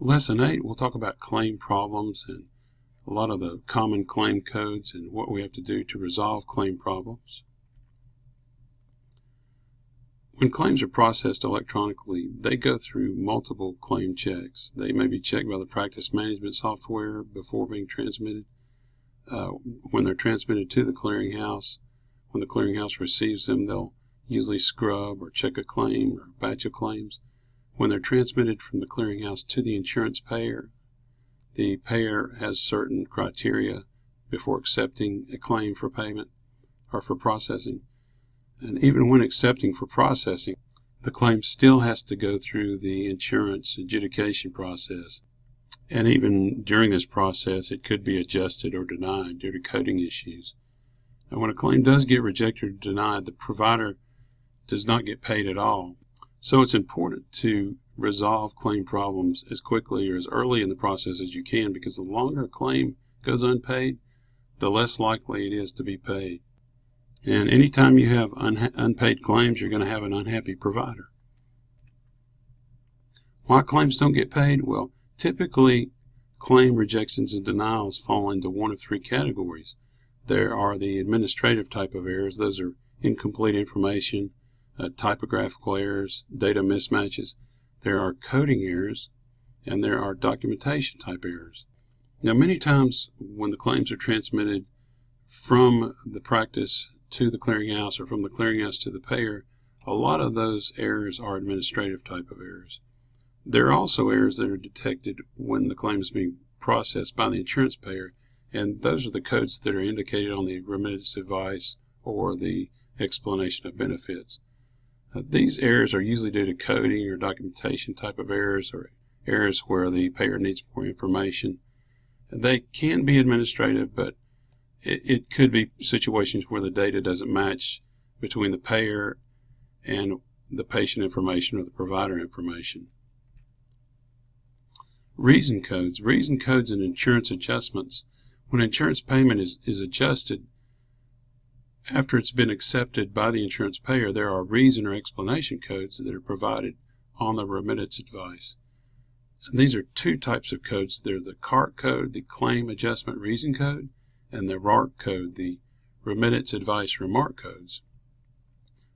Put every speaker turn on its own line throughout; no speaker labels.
Lesson 8, we'll talk about claim problems and a lot of the common claim codes and what we have to do to resolve claim problems. When claims are processed electronically, they go through multiple claim checks. They may be checked by the practice management software before being transmitted. When they're transmitted to the clearinghouse, when the clearinghouse receives them, they'll usually scrub or check a claim or a batch of claims. When they're transmitted from the clearinghouse to the insurance payer, the payer has certain criteria before accepting a claim for payment or for processing. And even when accepting for processing, the claim still has to go through the insurance adjudication process. And even during this process, it could be adjusted or denied due to coding issues. And when a claim does get rejected or denied, the provider does not get paid at all. So it's important to resolve claim problems as quickly or as early in the process as you can, because the longer a claim goes unpaid, the less likely it is to be paid. And anytime you have unpaid claims, you're going to have an unhappy provider. Why claims don't get paid? Well, typically claim rejections and denials fall into one of three categories. There are the administrative type of errors. Those are incomplete information, typographical errors, data mismatches. There are coding errors, and there are documentation type errors. Now, many times when the claims are transmitted from the practice to the clearinghouse or from the clearinghouse to the payer, a lot of those errors are administrative type of errors. There are also errors that are detected when the claim is being processed by the insurance payer, and those are the codes that are indicated on the remittance advice or the explanation of benefits. These errors are usually due to coding or documentation type of errors, or errors where the payer needs more information. They can be administrative, but it could be situations where the data doesn't match between the payer and the patient information or the provider information. Reason codes. Reason codes and insurance adjustments. When insurance payment is adjusted, after it's been accepted by the insurance payer, there are reason or explanation codes that are provided on the remittance advice. And these are two types of codes. They're the CART code, the Claim Adjustment Reason Code, and the RARC code, the Remittance Advice Remark codes.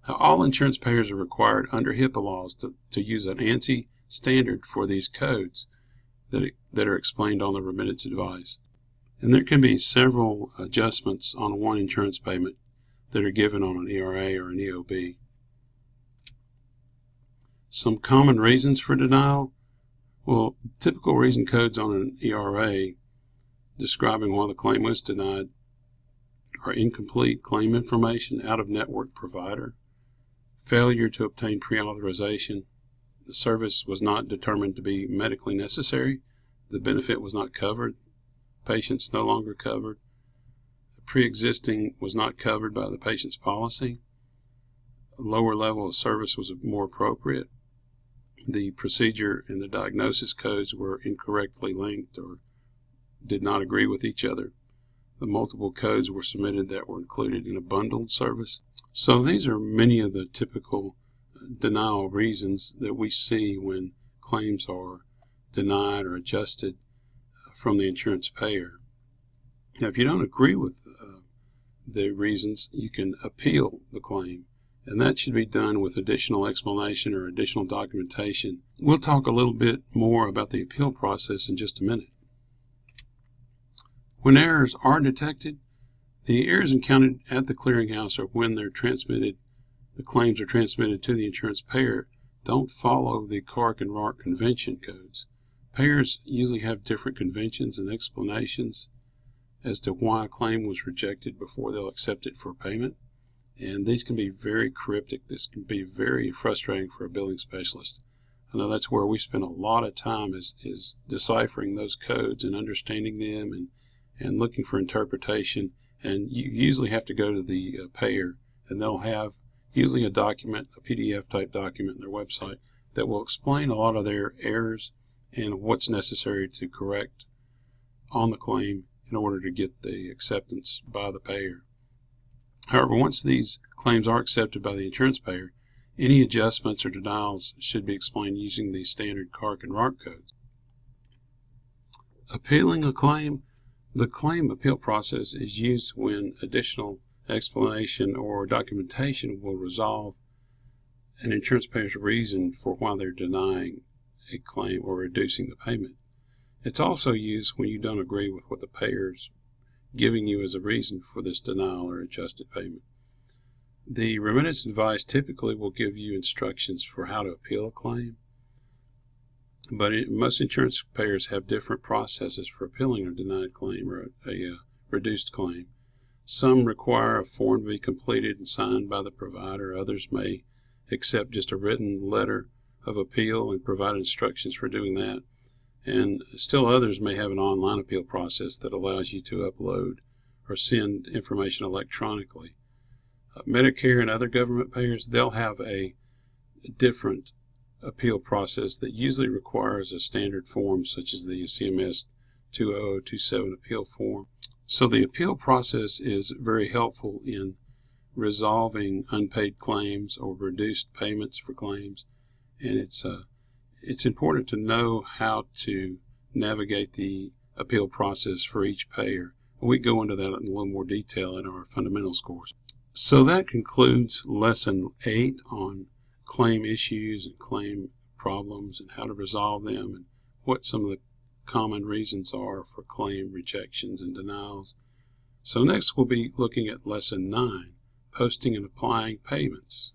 Now, all insurance payers are required under HIPAA laws to use an ANSI standard for these codes that are explained on the remittance advice. And there can be several adjustments on one insurance payment that are given on an ERA or an EOB. Some common reasons for denial. Well, typical reason codes on an ERA describing why the claim was denied are incomplete claim information, out-of-network provider, failure to obtain pre-authorization, the service was not determined to be medically necessary, the benefit was not covered, patient's no longer covered, pre-existing was not covered by the patient's policy, a lower level of service was more appropriate, the procedure and the diagnosis codes were incorrectly linked or did not agree with each other, the multiple codes were submitted that were included in a bundled service. So these are many of the typical denial reasons that we see when claims are denied or adjusted from the insurance payer. Now, if you don't agree with the reasons, you can appeal the claim, and that should be done with additional explanation or additional documentation. We'll talk a little bit more about the appeal process in just a minute. When errors are detected, the errors encountered at the clearinghouse or when they're transmitted, the claims are transmitted to the insurance payer, don't follow the CARC and RARC convention codes. Payers usually have different conventions and explanations as to why a claim was rejected before they'll accept it for payment. And these can be very cryptic. This can be very frustrating for a billing specialist. I know that's where we spend a lot of time is deciphering those codes and understanding them and looking for interpretation. And you usually have to go to the payer, and they'll have usually a document, a PDF type document on their website that will explain a lot of their errors and what's necessary to correct on the claim in order to get the acceptance by the payer. However, once these claims are accepted by the insurance payer, any adjustments or denials should be explained using the standard CARC and RARC codes. Appealing a claim. The claim appeal process is used when additional explanation or documentation will resolve an insurance payer's reason for why they're denying a claim or reducing the payment. It's also used when you don't agree with what the payer's giving you as a reason for this denial or adjusted payment. The remittance advice typically will give you instructions for how to appeal a claim, but most insurance payers have different processes for appealing a denied claim or a reduced claim. Some require a form to be completed and signed by the provider. Others may accept just a written letter of appeal and provide instructions for doing that. And still others may have an online appeal process that allows you to upload or send information electronically. Medicare and other government payers, they'll have a different appeal process that usually requires a standard form such as the CMS 20027 appeal form. So the appeal process is very helpful in resolving unpaid claims or reduced payments for claims, and it's important to know how to navigate the appeal process for each payer. We go into that in a little more detail in our fundamentals course. So that concludes Lesson 8 on claim issues and claim problems and how to resolve them and what some of the common reasons are for claim rejections and denials. So next we'll be looking at Lesson 9, posting and applying payments.